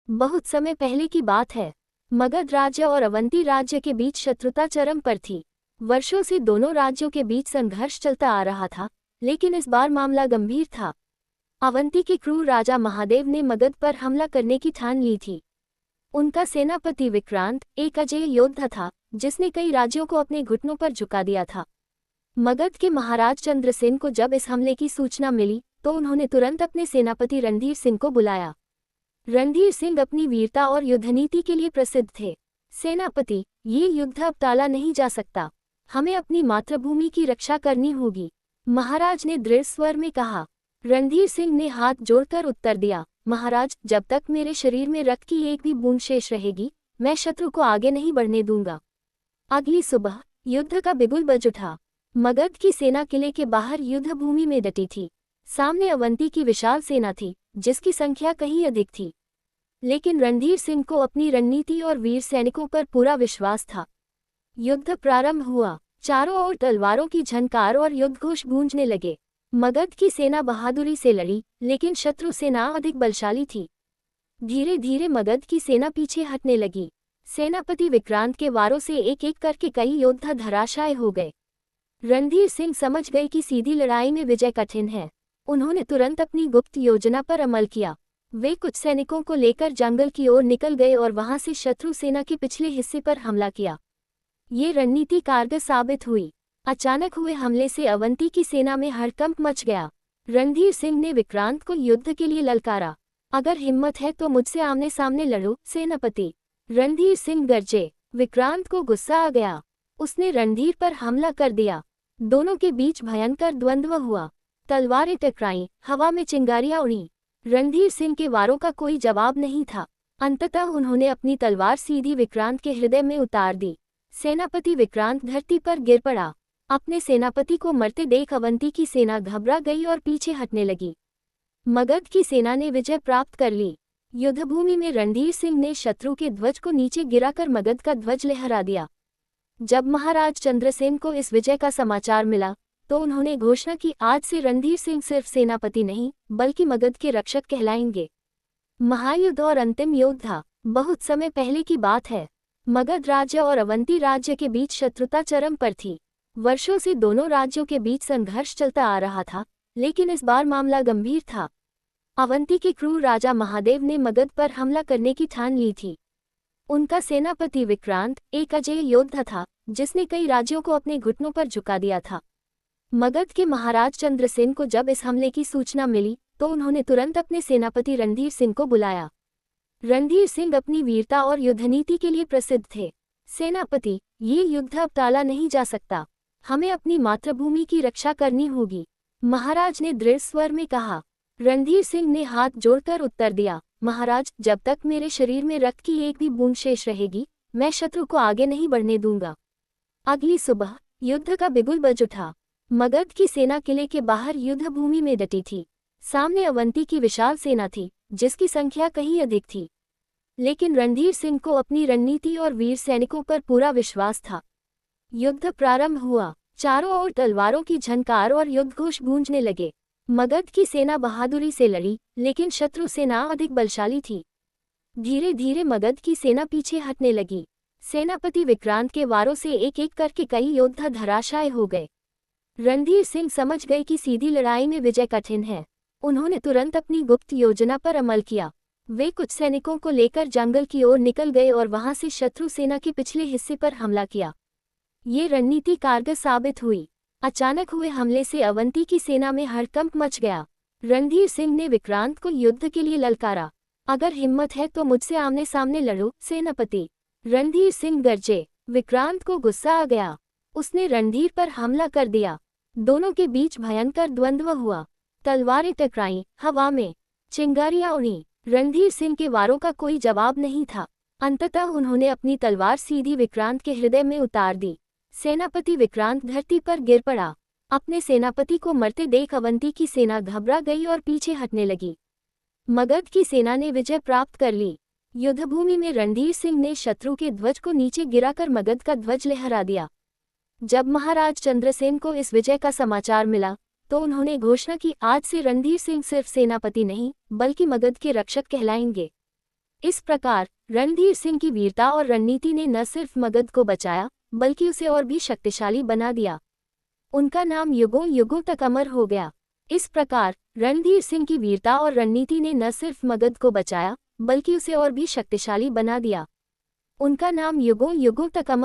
बहुत समय पहले की बात है। मगध राज्य और अवंती राज्य के बीच शत्रुता चरम पर थी। वर्षों से दोनों राज्यों के बीच संघर्ष चलता आ रहा था, लेकिन इस बार मामला गंभीर था। अवंती के क्रूर राजा महादेव ने मगध पर हमला करने की ठान ली थी। उनका सेनापति विक्रांत एक अजेय योद्धा था, जिसने कई राज्यों को अपने घुटनों पर झुका दिया था। मगध के महाराज चंद्रसेन को जब इस हमले की सूचना मिली, तो उन्होंने तुरंत अपने सेनापति रणधीर सिंह को बुलाया। रणधीर सिंह अपनी वीरता और युद्धनीति के लिए प्रसिद्ध थे। सेनापति, ये युद्ध अब टाला नहीं जा सकता। हमें अपनी मातृभूमि की रक्षा करनी होगी, महाराज ने दृढ़ स्वर में कहा। रणधीर सिंह ने हाथ जोड़कर उत्तर दिया, महाराज, जब तक मेरे शरीर में रक्त की एक भी बूंद शेष रहेगी, मैं शत्रु को आगे नहीं बढ़ने दूंगा। अगली सुबह युद्ध का बिगुल बज उठा। मगध की सेना किले के बाहर युद्ध भूमि में डटी थी। सामने अवंती की विशाल सेना थी, जिसकी संख्या कहीं अधिक थी, लेकिन रणधीर सिंह को अपनी रणनीति और वीर सैनिकों पर पूरा विश्वास था। युद्ध प्रारंभ हुआ। चारों ओर तलवारों की झनकार और युद्धघोष गूंजने लगे। मगध की सेना बहादुरी से लड़ी, लेकिन शत्रु सेना अधिक बलशाली थी। धीरे धीरे मगध की सेना पीछे हटने लगी। सेनापति विक्रांत के वारों से एक एक करके कई योद्धा धराशायी हो गए। रणधीर सिंह समझ गए कि सीधी लड़ाई में विजय कठिन है। उन्होंने तुरंत अपनी गुप्त योजना पर अमल किया। वे कुछ सैनिकों को लेकर जंगल की ओर निकल गए और वहां से शत्रु सेना के पिछले हिस्से पर हमला किया। ये रणनीति कारगर साबित हुई। अचानक हुए हमले से अवंती की सेना में हड़कंप मच गया। रणधीर सिंह ने विक्रांत को युद्ध के लिए ललकारा, अगर हिम्मत है तो मुझसे आमने सामने लड़ो सेनापति। रणधीर सिंह गरजे। विक्रांत को गुस्सा आ गया। उसने रणधीर पर हमला कर दिया। दोनों के बीच भयंकर द्वंद्व हुआ। तलवारें टकराईं, हवा में चिंगारियां उड़ीं। रणधीर सिंह के वारों का कोई जवाब नहीं था। अंततः उन्होंने अपनी तलवार सीधी विक्रांत के हृदय में उतार दी। सेनापति विक्रांत धरती पर गिर पड़ा। अपने सेनापति को मरते देख अवंती की सेना घबरा गई और पीछे हटने लगी। मगध की सेना ने विजय प्राप्त कर ली। युद्धभूमि में रणधीर सिंह ने शत्रु के ध्वज को नीचे गिराकर मगध का ध्वज लहरा दिया। जब महाराज चंद्रसेन को इस विजय का समाचार मिला, तो उन्होंने घोषणा की, आज से रणधीर सिंह सिर्फ सेनापति नहीं, बल्कि मगध के रक्षक कहलाएंगे। महायुद्ध और अंतिम योद्धा। बहुत समय पहले की बात है। मगध राज्य और अवंती राज्य के बीच शत्रुता चरम पर थी। वर्षों से दोनों राज्यों के बीच संघर्ष चलता आ रहा था, लेकिन इस बार मामला गंभीर था। अवंती के क्रूर राजा महादेव ने मगध पर हमला करने की ठान ली थी। उनका सेनापति विक्रांत एक अजेय योद्धा था, जिसने कई राज्यों को अपने घुटनों पर झुका दिया था। मगध के महाराज चंद्रसेन को जब इस हमले की सूचना मिली, तो उन्होंने तुरंत अपने सेनापति रणधीर सिंह को बुलाया। रणधीर सिंह अपनी वीरता और युद्धनीति के लिए प्रसिद्ध थे। सेनापति, ये युद्ध अब टाला नहीं जा सकता। हमें अपनी मातृभूमि की रक्षा करनी होगी, महाराज ने दृढ़ स्वर में कहा। रणधीर सिंह ने हाथ जोड़कर उत्तर दिया, महाराज, जब तक मेरे शरीर में रक्त की एक भी बूंद शेष रहेगी, मैं शत्रु को आगे नहीं बढ़ने दूंगा। अगली सुबह युद्ध का बिगुल बज उठा। मगध की सेना किले के बाहर युद्ध भूमि में डटी थी। सामने अवंती की विशाल सेना थी, जिसकी संख्या कहीं अधिक थी, लेकिन रणधीर सिंह को अपनी रणनीति और वीर सैनिकों पर पूरा विश्वास था। युद्ध प्रारंभ हुआ। चारों ओर तलवारों की झनकार और युद्धघोष गूंजने लगे। मगध की सेना बहादुरी से लड़ी, लेकिन शत्रु सेना अधिक बलशाली थी। धीरे धीरे मगध की सेना पीछे हटने लगी। सेनापति विक्रांत के वारों से एक एक करके कई योद्धा धराशायी हो गए। रणधीर सिंह समझ गए कि सीधी लड़ाई में विजय कठिन है। उन्होंने तुरंत अपनी गुप्त योजना पर अमल किया। वे कुछ सैनिकों को लेकर जंगल की ओर निकल गए और वहां से शत्रु सेना के पिछले हिस्से पर हमला किया। ये रणनीति कारगर साबित हुई। अचानक हुए हमले से अवंती की सेना में हड़कंप मच गया। रणधीर सिंह ने विक्रांत को युद्ध के लिए ललकारा, अगर हिम्मत है तो मुझसे आमने सामने लड़ो सेनापति। रणधीर सिंह गरजे। विक्रांत को गुस्सा आ गया। उसने रणधीर पर हमला कर दिया। दोनों के बीच भयंकर द्वंद्व हुआ। तलवारें टकराईं, हवा में चिंगारियां उड़ीं। रणधीर सिंह के वारों का कोई जवाब नहीं था। अंततः उन्होंने अपनी तलवार सीधी विक्रांत के हृदय में उतार दी। सेनापति विक्रांत धरती पर गिर पड़ा। अपने सेनापति को मरते देख अवंती की सेना घबरा गई और पीछे हटने लगी। मगध की सेना ने विजय प्राप्त कर ली। युद्धभूमि में रणधीर सिंह ने शत्रु के ध्वज को नीचे गिराकर मगध का ध्वज लहरा दिया। जब महाराज चंद्रसेन को इस विजय का समाचार मिला, तो उन्होंने घोषणा की, आज से रणधीर सिंह सिर्फ सेनापति नहीं, बल्कि मगध के रक्षक कहलाएंगे। इस प्रकार रणधीर सिंह की वीरता और रणनीति ने न सिर्फ मगध को बचाया बल्कि उसे और भी शक्तिशाली बना दिया। उनका नाम युगों युगों तक अमर हो गया। इस प्रकार रणधीर सिंह की वीरता और रणनीति ने न सिर्फ मगध को बचाया बल्कि उसे और भी शक्तिशाली बना दिया। उनका नाम युगों युगों तक अमर